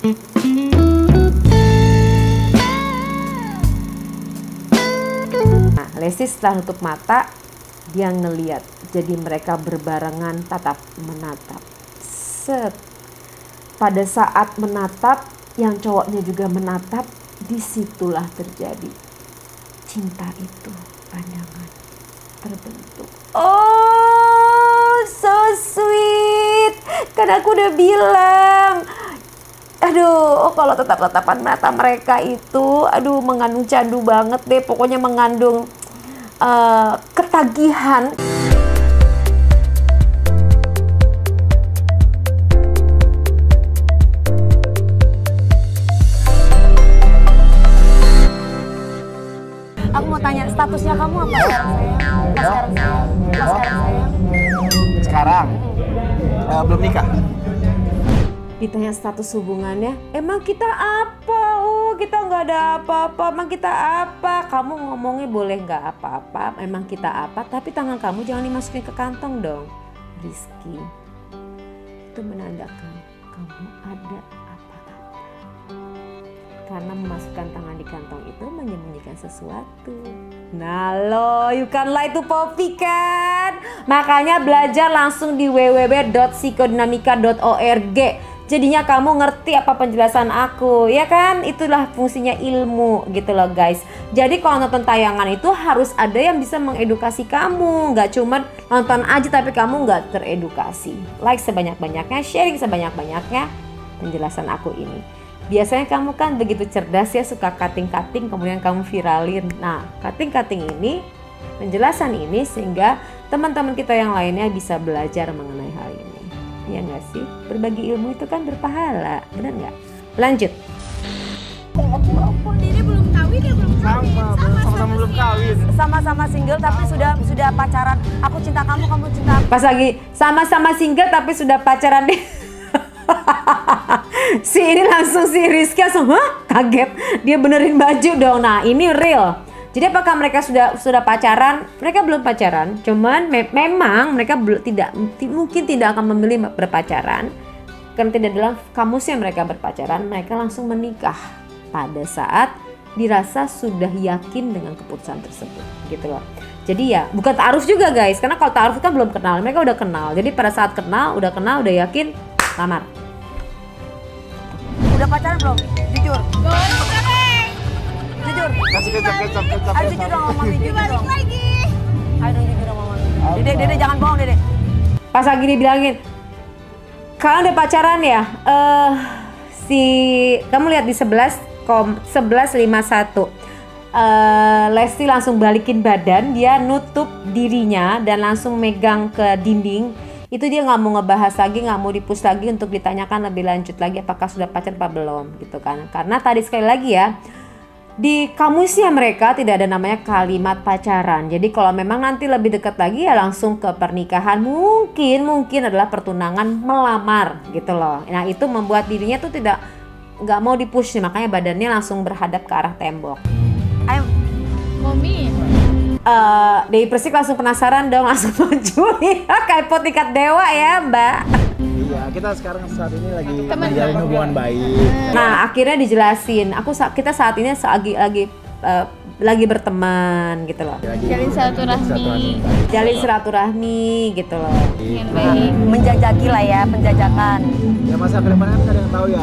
Nah, Lesti setelah nutup mata, dia ngeliat. Jadi mereka berbarengan tatap menatap. Set. Pada saat menatap, yang cowoknya juga menatap, disitulah terjadi cinta itu pandangan terbentuk. Oh, so sweet. Kan aku udah bilang. Aduh, kalau tetap-tetapan mata mereka itu, aduh, mengandung candu banget deh. Pokoknya mengandung ketagihan. Aku mau tanya, statusnya kamu apa sekarang sayang? Sekarang belum nikah. Ditanya status hubungannya, emang kita apa? Oh, kita nggak ada apa-apa. Emang kita apa? Kamu ngomongnya boleh nggak apa-apa. Emang kita apa? Tapi tangan kamu jangan dimasukin ke kantong dong. Rizky, itu menandakan kamu ada apa-apa. Karena memasukkan tangan di kantong itu menyembunyikan sesuatu. Nah lo, you can lie to Poppy kan? Makanya belajar langsung di www.psikodinamika.org. Jadinya kamu ngerti apa penjelasan aku, ya kan? Itulah fungsinya ilmu gitu loh guys. Jadi kalau nonton tayangan itu harus ada yang bisa mengedukasi kamu. Nggak cuma nonton aja tapi kamu nggak teredukasi. Like sebanyak-banyaknya, sharing sebanyak-banyaknya penjelasan aku ini. Biasanya kamu kan begitu cerdas ya, suka cutting-cutting kemudian kamu viralin. Nah, cutting-cutting ini, penjelasan ini sehingga teman-teman kita yang lainnya bisa belajar mengenai hal ini. Ya nggak sih? Berbagi ilmu itu kan berpahala, benar nggak? Lanjut. Dede belum kawin ya, belum kawin. Sama-sama belum kawin. Sama-sama single tapi sudah pacaran. Aku cinta kamu, kamu cinta aku. Pas lagi sama-sama single tapi sudah pacaran deh. Si ini langsung si Rizky langsung kaget. Dia benerin baju dong. Nah ini real. Jadi apakah mereka sudah pacaran? Mereka belum pacaran. Cuman memang mereka mungkin tidak akan memilih berpacaran. Karena tidak dalam kamusnya mereka berpacaran. Mereka langsung menikah pada saat dirasa sudah yakin dengan keputusan tersebut. Gitu loh. Jadi ya bukan ta'aruf juga guys. Karena kalau ta'aruf kan belum kenal. Mereka udah kenal. Jadi pada saat kenal, udah yakin, lamar. Udah pacaran belum? Jujur. Jujur. Kasih kecap. Ayo jujur dong sama Mami, jujur dong. Lagi. Ayo dong jujur sama Mami. Dede jangan bohong Dede. Pas lagi dibilangin, kalian udah pacaran ya? Kamu lihat di 11:51. Lesti langsung balikin badan, dia nutup dirinya dan langsung megang ke dinding. Itu dia nggak mau ngebahas lagi, nggak mau dipus lagi untuk ditanyakan lebih lanjut lagi apakah sudah pacaran apa belum gitu kan. Karena tadi sekali lagi ya, di kamusnya mereka tidak ada namanya kalimat pacaran. Jadi kalau memang nanti lebih dekat lagi ya langsung ke pernikahan, mungkin adalah pertunangan melamar gitu loh. Nah itu membuat dirinya tuh nggak mau dipush, makanya badannya langsung berhadap ke arah tembok. Ayo. Mami. Dewi Persik langsung penasaran dong, langsung maju. Kayak pot tingkat dewa ya Mbak. Iya, kita sekarang saat ini lagi menjalin hubungan baik. Nah akhirnya dijelasin, kita saat ini lagi berteman gitu loh. Jalin silaturahmi gitu loh. Dengan baik. Menjajaki lah ya, penjajakan. Ya masa depannya kan ada yang tahu ya.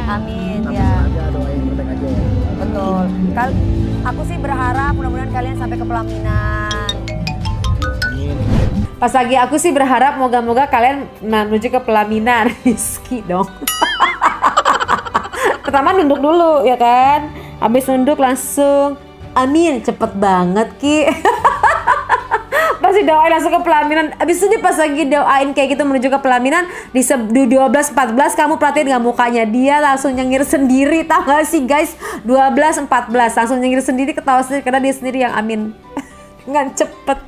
Amin Tapi ya. aja doain terbaik aja. Betul. Aku sih berharap mudah-mudahan kalian sampai ke pelaminan. Amin. Pas lagi aku sih berharap moga-moga kalian menuju ke pelaminan. Rizky dong. Pertama nunduk dulu ya kan. Habis nunduk langsung amin, cepet banget Ki. Pas didoain langsung ke pelaminan. Abis itu pas lagi doain kayak gitu menuju ke pelaminan, di 12-14 kamu perhatiin gak mukanya, dia langsung nyengir sendiri. Tau gak sih guys, 12-14 langsung nyengir sendiri, ketawa sendiri karena dia sendiri yang amin. Dengan cepet.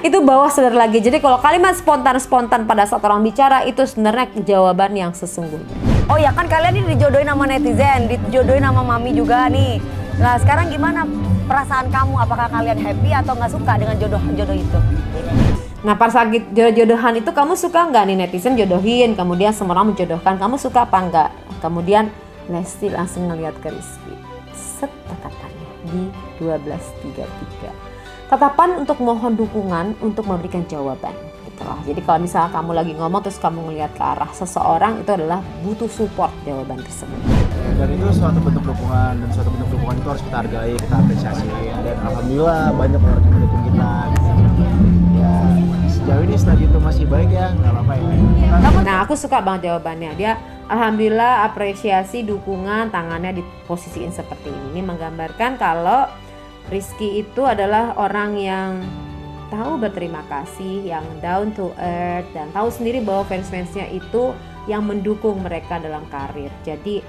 Itu bawah sadar lagi. Jadi kalau kalimat spontan pada saat orang bicara itu sebenarnya jawaban yang sesungguhnya. Oh ya kan kalian ini dijodohin sama netizen, dijodohin sama Mami juga nih. Nah sekarang gimana perasaan kamu? Apakah kalian happy atau nggak suka dengan jodoh itu? Nah pas lagi jodoh-jodohan itu kamu suka nggak nih netizen jodohin, kemudian semua orang menjodohkan, kamu suka apa enggak? Kemudian Lesti langsung ngeliat ke Rizky. Set tatapannya di 12.33. Tatapan untuk mohon dukungan untuk memberikan jawaban. Gitu loh. Jadi kalau misalnya kamu lagi ngomong terus kamu ngeliat ke arah seseorang, itu adalah butuh support jawaban tersebut. Dan itu suatu bentuk dukungan, dan suatu bentuk dukungan itu harus kita hargai, kita apresiasi. Dan alhamdulillah banyak orang yang mendukung kita. Ya sejauh ini selagi itu masih baik ya, nggak apa-apa ya. Nah aku suka banget jawabannya. Dia alhamdulillah apresiasi, dukungan, tangannya diposisiin seperti ini. Ini menggambarkan kalau Rizky itu adalah orang yang tahu berterima kasih, yang down to earth, dan tahu sendiri bahwa fans-fansnya itu yang mendukung mereka dalam karir. Jadi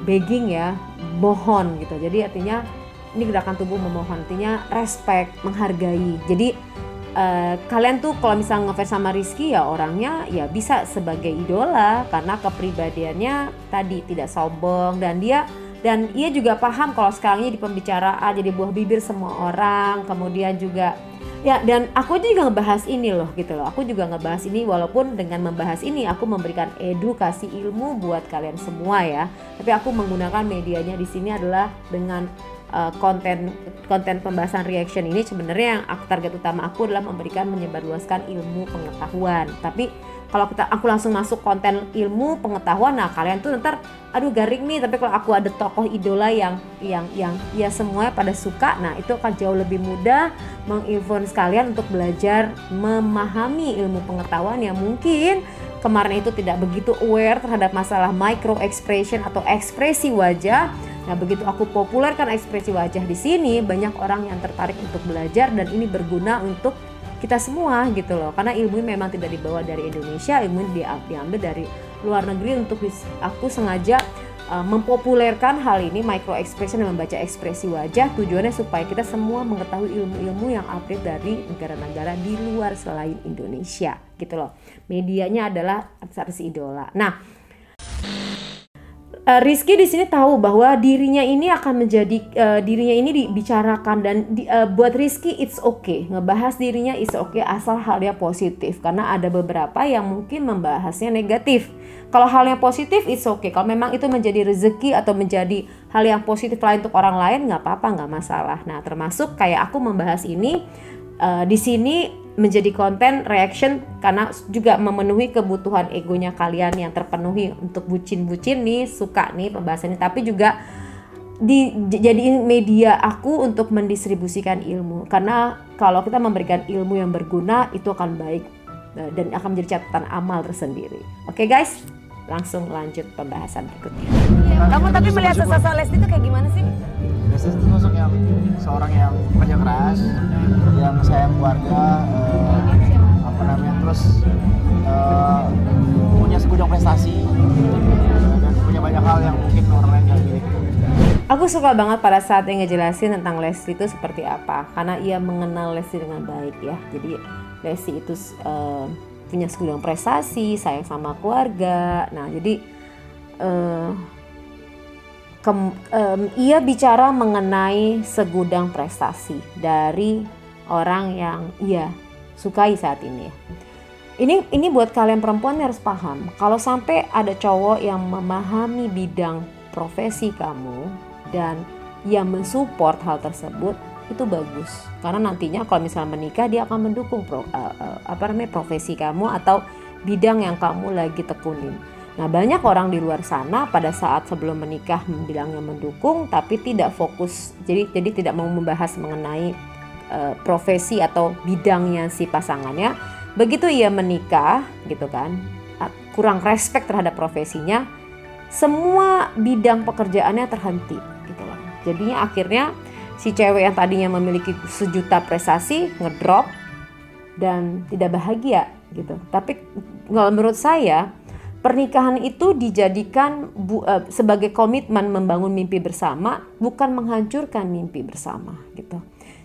begging ya, mohon gitu. Jadi artinya ini gerakan tubuh memohon, artinya respect, menghargai. Jadi kalian tuh kalau misalnya ngefans sama Rizky ya orangnya ya bisa sebagai idola karena kepribadiannya tadi tidak sombong, dan ia juga paham kalau sekarang ini di pembicaraan jadi buah bibir semua orang. Kemudian juga ya, dan aku juga ngebahas ini loh gitu loh. Aku juga ngebahas ini walaupun dengan membahas ini aku memberikan edukasi ilmu buat kalian semua ya. Tapi aku menggunakan medianya di sini adalah dengan konten pembahasan reaction ini. Sebenarnya yang target utama aku adalah menyebarluaskan ilmu pengetahuan. Tapi kalau aku langsung masuk konten ilmu pengetahuan, nah kalian tuh ntar aduh garing nih. Tapi kalau aku ada tokoh idola yang ya semuanya pada suka, nah itu akan jauh lebih mudah menginfluence kalian untuk belajar memahami ilmu pengetahuan yang mungkin kemarin itu tidak begitu aware terhadap masalah micro expression atau ekspresi wajah. Nah begitu aku populerkan ekspresi wajah di sini, banyak orang yang tertarik untuk belajar, dan ini berguna untuk kita semua gitu loh. Karena ilmu memang tidak dibawa dari Indonesia, ilmu diambil dari luar negeri. Untuk aku sengaja mempopulerkan hal ini, micro expression dan membaca ekspresi wajah, tujuannya supaya kita semua mengetahui ilmu-ilmu yang update dari negara-negara di luar selain Indonesia gitu loh. Medianya adalah artis idola. Nah, Rizky di sini tahu bahwa dirinya ini akan menjadi dirinya ini dibicarakan, dan buat Rizky it's okay ngebahas dirinya, it's okay asal halnya positif, karena ada beberapa yang mungkin membahasnya negatif. Kalau halnya positif it's okay, kalau memang itu menjadi rezeki atau menjadi hal yang positif lain untuk orang lain nggak apa-apa, nggak masalah. Nah termasuk kayak aku membahas ini di sini menjadi konten reaction karena juga memenuhi kebutuhan egonya kalian yang terpenuhi untuk bucin-bucin nih, suka nih pembahasan ini, tapi juga dijadiin media aku untuk mendistribusikan ilmu. Karena kalau kita memberikan ilmu yang berguna itu akan baik dan akan menjadi catatan amal tersendiri. Oke guys, langsung lanjut pembahasan berikutnya. Kamu tapi melihat sosok Lesti itu kayak gimana sih? Lesti itu sosok yang seorang yang kerja keras, yang sayang keluarga, terus punya segudang prestasi, dan punya banyak hal yang mungkin orang lain nggak miliki. Aku suka banget pada saat dia ngejelasin tentang Lesti itu seperti apa, karena ia mengenal Lesti dengan baik ya. Jadi Lesti itu punya segudang prestasi, sayang sama keluarga. Nah jadi ia bicara mengenai segudang prestasi dari orang yang ia sukai saat ini. Ini buat kalian perempuan harus paham, kalau sampai ada cowok yang memahami bidang profesi kamu dan yang mensupport hal tersebut, itu bagus. Karena nantinya kalau misalnya menikah, dia akan mendukung profesi kamu atau bidang yang kamu lagi tekunin. Nah banyak orang di luar sana pada saat sebelum menikah bilangnya mendukung tapi tidak fokus, jadi tidak mau membahas mengenai profesi atau bidangnya si pasangannya. Begitu ia menikah gitu kan, kurang respect terhadap profesinya, semua bidang pekerjaannya terhenti gitu loh. Jadinya akhirnya si cewek yang tadinya memiliki sejuta prestasi ngedrop dan tidak bahagia gitu. Tapi kalau menurut saya pernikahan itu dijadikan sebagai komitmen membangun mimpi bersama, bukan menghancurkan mimpi bersama gitu.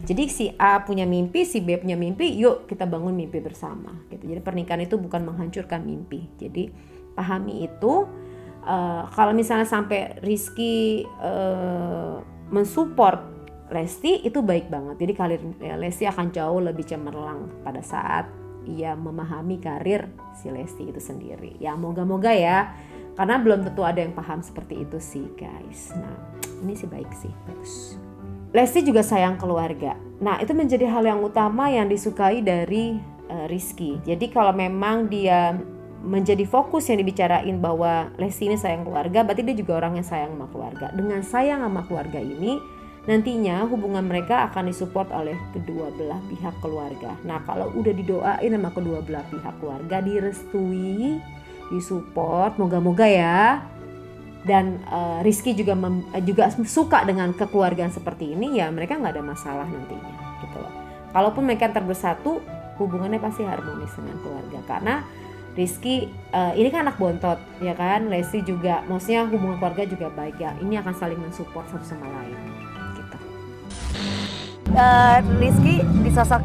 Jadi si A punya mimpi, si B punya mimpi, yuk kita bangun mimpi bersama gitu. Jadi pernikahan itu bukan menghancurkan mimpi. Jadi pahami itu. Kalau misalnya sampai Rizky mensupport Lesti, itu baik banget. Jadi karir Lesti akan jauh lebih cemerlang pada saat ia memahami karir si Lesti itu sendiri. Ya moga-moga ya Karena belum tentu ada yang paham seperti itu sih guys. Nah ini sih baik sih, bagus. Lesti juga sayang keluarga. Nah itu menjadi hal yang utama yang disukai dari Rizky. Jadi kalau memang dia menjadi fokus yang dibicarain bahwa Lesti ini sayang keluarga, berarti dia juga orang yang sayang sama keluarga. Dengan sayang sama keluarga ini, nantinya hubungan mereka akan disupport oleh kedua belah pihak keluarga. Nah kalau udah didoain sama kedua belah pihak keluarga, direstui, disupport, moga-moga ya. Dan Rizky juga suka dengan kekeluargaan seperti ini, ya mereka nggak ada masalah nantinya gitu loh. Kalaupun mereka bersatu, hubungannya pasti harmonis dengan keluarga. Karena Rizky ini kan anak bontot ya kan, Lesti juga, maksudnya hubungan keluarga juga baik ya. Ini akan saling mensupport satu sama lain gitu. Rizky di sosok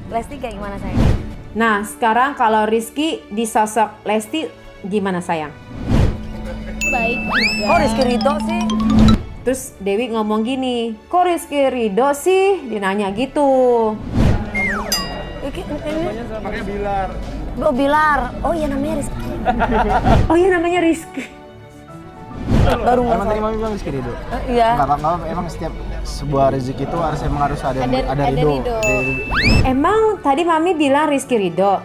Lesti kayak gimana sayang? Nah sekarang kalau Rizky di sosok Lesti gimana sayang? Baik juga. Kok Rizky Ridho sih? Terus Dewi ngomong gini, kok Rizky Ridho sih? Dia nanya gitu. Makanya Bilar. Oh Bilar, oh iya namanya Rizky. Oh iya namanya Rizky. Baru Emang tadi Mami bilang Rizky Ridho? Iya. Enggak apa-apa, emang setiap sebuah rezeki itu harus ada Ridho. Emang tadi Mami bilang Rizky Ridho.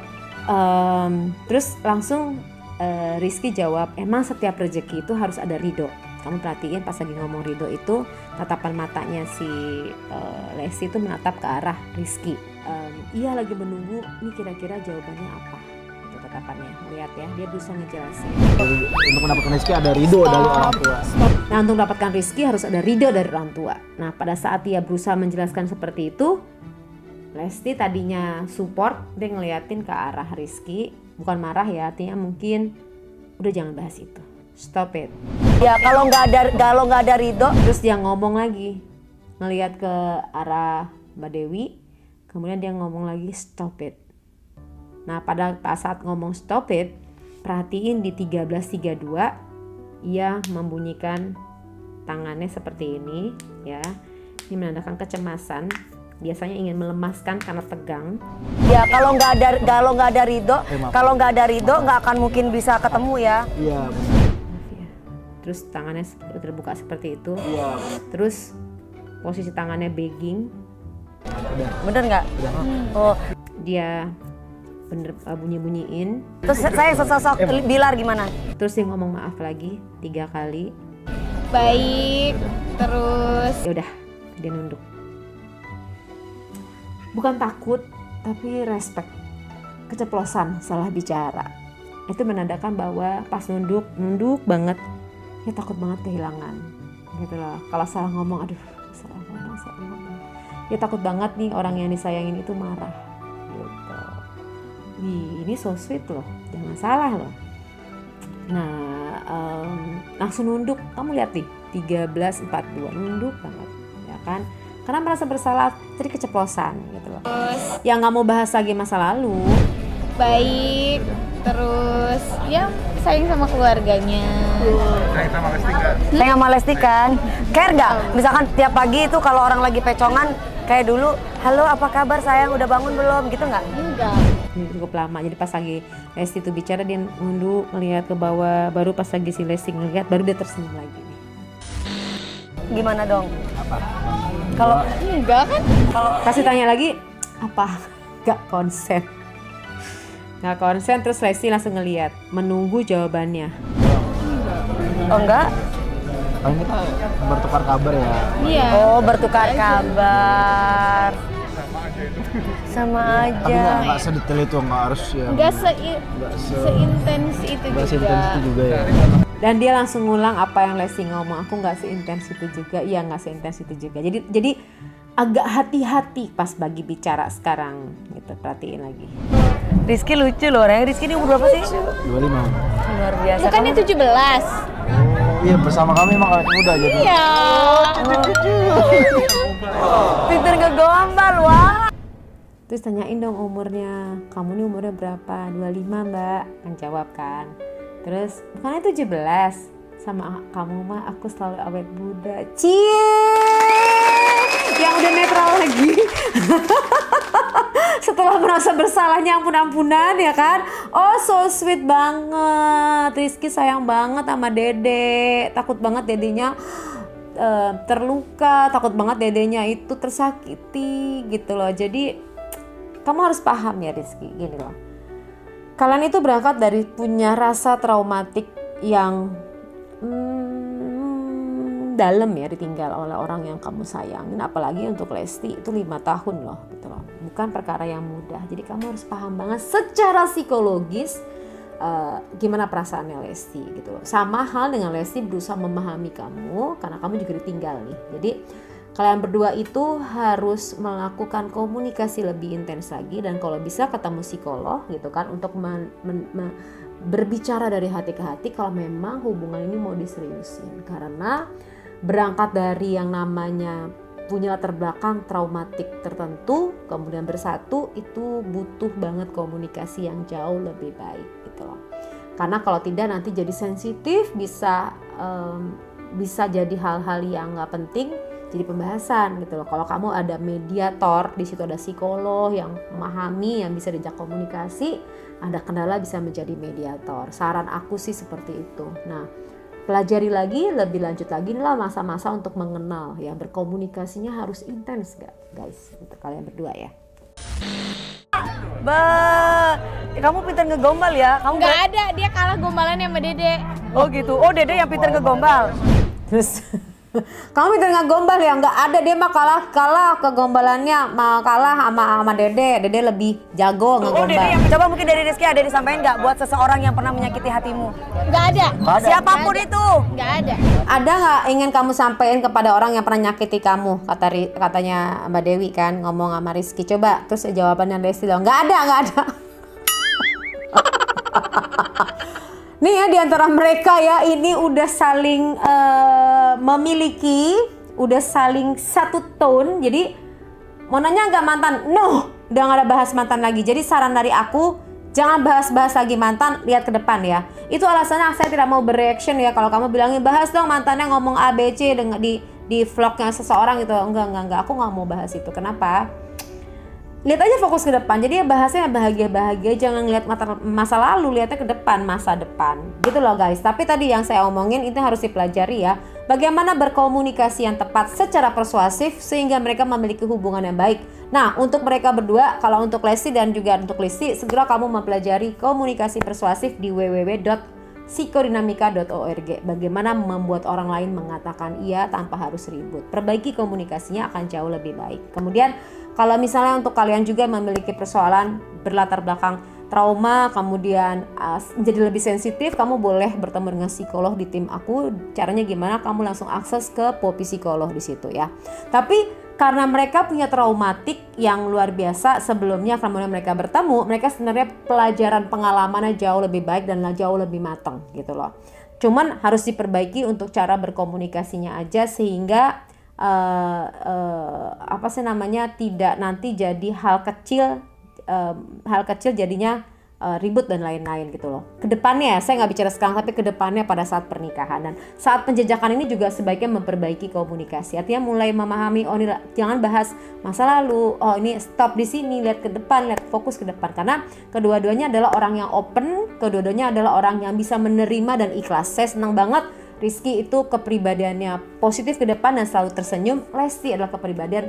Terus langsung Rizky jawab, emang setiap rezeki itu harus ada ridho. Kamu perhatiin pas lagi ngomong ridho itu, tatapan matanya si Lesti itu menatap ke arah Rizky. Iya lagi menunggu, ini kira-kira jawabannya apa? Itu tatapannya, lihat ya, dia berusaha ngejelasin. Untuk mendapatkan rezeki ada ridho dari orang tua. Nah untuk mendapatkan rezeki harus ada ridho dari orang tua. Nah pada saat dia berusaha menjelaskan seperti itu, Lesti tadinya support, dia ngeliatin ke arah Rizky, bukan marah ya, artinya mungkin udah jangan bahas itu, stop it. Ya kalau nggak ada ridho. Terus dia ngomong lagi, ngeliat ke arah Mbak Dewi, kemudian dia ngomong lagi stop it. Nah pada saat ngomong stop it, perhatiin di 13.32 ia membunyikan tangannya seperti ini ya. Ini menandakan kecemasan. Biasanya ingin melemaskan karena tegang. Ya kalau nggak ada ridho, nggak akan mungkin bisa ketemu ya. Iya. Terus tangannya terbuka seperti itu. Iya. Terus posisi tangannya begging. Bener nggak? Oh. Dia bener bunyi-bunyiin. Terus saya sosok Bilar gimana? Terus dia ngomong maaf lagi 3 kali. Baik. Terus Ya udah, dia nunduk. Bukan takut, tapi respect. Keceplosan, salah bicara. Itu menandakan bahwa pas nunduk banget, ya takut banget kehilangan. Gitu loh. Kalau salah ngomong, aduh, salah ngomong. Ya takut banget nih orang yang disayangin itu marah. Gitu. Wih, ini so sweet loh, jangan salah loh. Nah, langsung nunduk. Kamu lihat nih, 13.42 nunduk banget, ya kan? Karena merasa bersalah, jadi keceplosan gitu loh. Yang nggak mau bahas lagi masa lalu. baik. Terus ya sayang sama keluarganya. Sayang sama Lesti kan? Care nggak? Misalkan tiap pagi itu kalau orang lagi pecongan kayak dulu, halo apa kabar sayang, udah bangun belum? Gitu nggak? Enggak. Ini cukup lama, jadi pas lagi Lesti tuh bicara dia nunduk ngelihat ke bawah, baru pas lagi si Lesti ngelihat baru dia tersenyum lagi nih. Gimana dong? Apa? Kalau Enggak kan? Kasih tanya lagi apa? Gak konsen. Gak konsen, terus Lesti langsung ngelihat, menunggu jawabannya. oh enggak? Paling kita bertukar kabar ya. Iya. Oh bertukar kabar. Sama Tapi aja. nggak sedetail itu, nggak harus ya. Enggak seintens itu Nggak juga. seintens itu juga ya. Dan dia langsung ngulang apa yang Lesti ngomong, aku nggak seintens itu juga, iya nggak seintens itu juga. Jadi agak hati-hati pas bagi bicara sekarang, gitu, perhatiin lagi. Rizky lucu loh, orangnya. Rizky ini umur berapa sih? 25. Luar biasa. Bukannya 17? Iya, bersama kami emang awet muda jadi. Iya. Pinter ngegombal, wah. Terus tanyain dong umurnya, kamu nih umurnya berapa? 25 mbak, kan jawab kan. Terus bukannya 17, sama kamu mah aku selalu awet muda. Cie, yang udah netral lagi. Setelah merasa bersalahnya ampun-ampunan ya kan. Oh so sweet banget, Rizky sayang banget sama Dede, takut banget dedenya terluka, takut banget dedenya itu tersakiti gitu loh. Jadi kamu harus paham ya Rizky, gini loh, kalian itu berangkat dari punya rasa traumatik yang dalam ya, ditinggal oleh orang yang kamu sayangin. Apalagi untuk Lesti itu 5 tahun loh gitu loh, bukan perkara yang mudah. Jadi kamu harus paham banget secara psikologis gimana perasaannya Lesti gitu loh. Sama hal dengan Lesti berusaha memahami kamu karena kamu juga ditinggal nih. Jadi kalian berdua itu harus melakukan komunikasi lebih intens lagi, dan kalau bisa ketemu psikolog gitu kan untuk berbicara dari hati ke hati kalau memang hubungan ini mau diseriusin. Karena berangkat dari yang namanya punya latar belakang traumatik tertentu kemudian bersatu, itu butuh banget komunikasi yang jauh lebih baik gitu loh. Karena kalau tidak nanti jadi sensitif, bisa jadi hal-hal yang nggak penting jadi pembahasan gitu loh. Kalau kamu ada mediator, di situ ada psikolog yang memahami, yang bisa diajak komunikasi, ada kendala bisa menjadi mediator. Saran aku sih seperti itu. Nah, pelajari lagi, lebih lanjut lagi, inilah masa-masa untuk mengenal ya, berkomunikasinya harus intens guys, untuk kalian berdua ya. Kamu pintar ngegombal ya? Kamu Nggak ada, dia kalah gombalan sama Dede. Oh gitu. Oh Dede yang pintar ngegombal. Terus kamu pintar ngegombal ya? Nggak ada, dia mah kalah kegombalannya, mah kalah sama Dede. Dede lebih jago Oh Dede ngegombal. yang coba mungkin dari Rizky ada disampaikan nggak buat seseorang yang pernah menyakiti hatimu? Nggak ada. Siapapun itu. Nggak ada. Ada nggak ingin kamu sampaikan kepada orang yang pernah nyakiti kamu? Katanya Mbak Dewi kan ngomong sama Rizky. Coba terus jawabannya Lesti dong. Nggak ada. Nih ya, di antara mereka ya ini udah saling memiliki, udah saling satu tone. Jadi mau nanya nggak mantan? No, udah nggak ada bahas mantan lagi. Jadi saran dari aku, jangan bahas lagi mantan, lihat ke depan ya. Itu alasannya saya tidak mau bereaction ya kalau kamu bilangin bahas dong mantannya ngomong A B C di vlognya seseorang gitu. Enggak, aku nggak mau bahas itu. Kenapa? Lihat aja fokus ke depan. Jadi bahasanya bahagia, jangan lihat masa lalu, lihatnya ke depan, masa depan. Gitu loh guys. Tapi tadi yang saya omongin itu harus dipelajari ya. Bagaimana berkomunikasi yang tepat secara persuasif sehingga mereka memiliki hubungan yang baik. Nah, untuk mereka berdua, kalau untuk Lesti dan juga untuk Lesti, segera kamu mempelajari komunikasi persuasif di www.psikodinamika.org. Bagaimana membuat orang lain mengatakan iya tanpa harus ribut. Perbaiki komunikasinya akan jauh lebih baik. Kemudian kalau misalnya untuk kalian juga memiliki persoalan berlatar belakang trauma, kemudian menjadi lebih sensitif, kamu boleh bertemu dengan psikolog di tim aku. Caranya gimana? Kamu langsung akses ke Poppy Psikolog di situ ya. Tapi karena mereka punya traumatik yang luar biasa sebelumnya, kemudian mereka bertemu, mereka sebenarnya pelajaran pengalamannya jauh lebih baik dan jauh lebih matang gitu loh. Cuman harus diperbaiki untuk cara berkomunikasinya aja sehingga tidak nanti jadi hal kecil jadinya ribut dan lain-lain gitu loh. Kedepannya saya nggak bicara sekarang, tapi kedepannya pada saat pernikahan dan saat penjejakan ini juga sebaiknya memperbaiki komunikasi. Artinya mulai memahami, oh ini jangan bahas masa lalu, oh ini stop di sini, lihat ke depan, lihat fokus ke depan. Karena kedua-duanya adalah orang yang open, kedua-duanya adalah orang yang bisa menerima dan ikhlas. Saya senang banget Rizky itu kepribadiannya positif ke depan dan selalu tersenyum. Lesti adalah kepribadian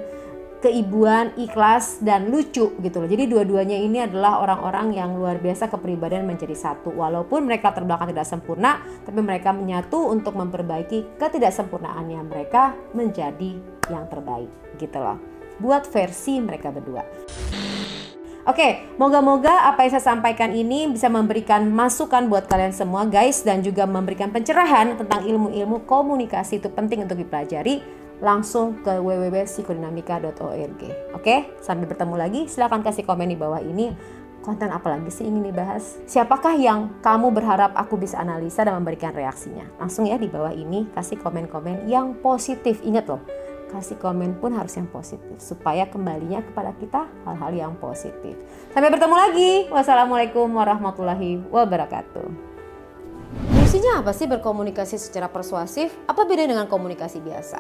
keibuan, ikhlas, dan lucu gitu loh. Jadi dua-duanya ini adalah orang-orang yang luar biasa kepribadian menjadi satu. Walaupun mereka terbelakang tidak sempurna, tapi mereka menyatu untuk memperbaiki ketidaksempurnaannya mereka menjadi yang terbaik gitu loh. Buat versi mereka berdua. Oke, moga-moga apa yang saya sampaikan ini bisa memberikan masukan buat kalian semua guys, dan juga memberikan pencerahan tentang ilmu-ilmu komunikasi itu penting untuk dipelajari. Langsung ke www.psikodinamika.org. Oke, sampai bertemu lagi. Silahkan kasih komen di bawah ini. Konten apa lagi sih ingin dibahas? Siapakah yang kamu berharap aku bisa analisa dan memberikan reaksinya? Langsung ya di bawah ini kasih komen-komen yang positif. Ingat loh, kasih komen pun harus yang positif supaya kembalinya kepada kita hal-hal yang positif. Sampai bertemu lagi. Wassalamualaikum warahmatullahi wabarakatuh. Fungsinya apa sih berkomunikasi secara persuasif? Apa beda dengan komunikasi biasa?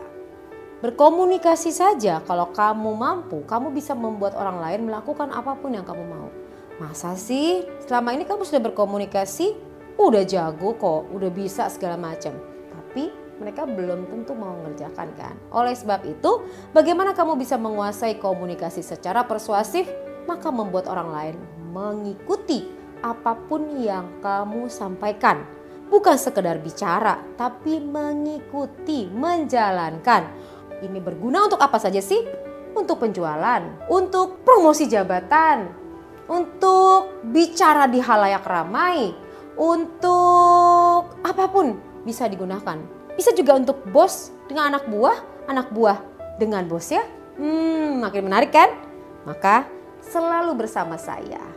Berkomunikasi saja, kalau kamu mampu, kamu bisa membuat orang lain melakukan apapun yang kamu mau. Masa sih selama ini kamu sudah berkomunikasi, udah jago kok, udah bisa segala macam. Tapi mereka belum tentu mau mengerjakan kan. Oleh sebab itu, bagaimana kamu bisa menguasai komunikasi secara persuasif? Maka membuat orang lain mengikuti apapun yang kamu sampaikan. Bukan sekedar bicara, tapi mengikuti, menjalankan. Ini berguna untuk apa saja sih? Untuk penjualan, untuk promosi jabatan, untuk bicara di halayak ramai, untuk apapun bisa digunakan. Bisa juga untuk bos dengan anak buah dengan bos ya. Makin menarik kan? Maka selalu bersama saya.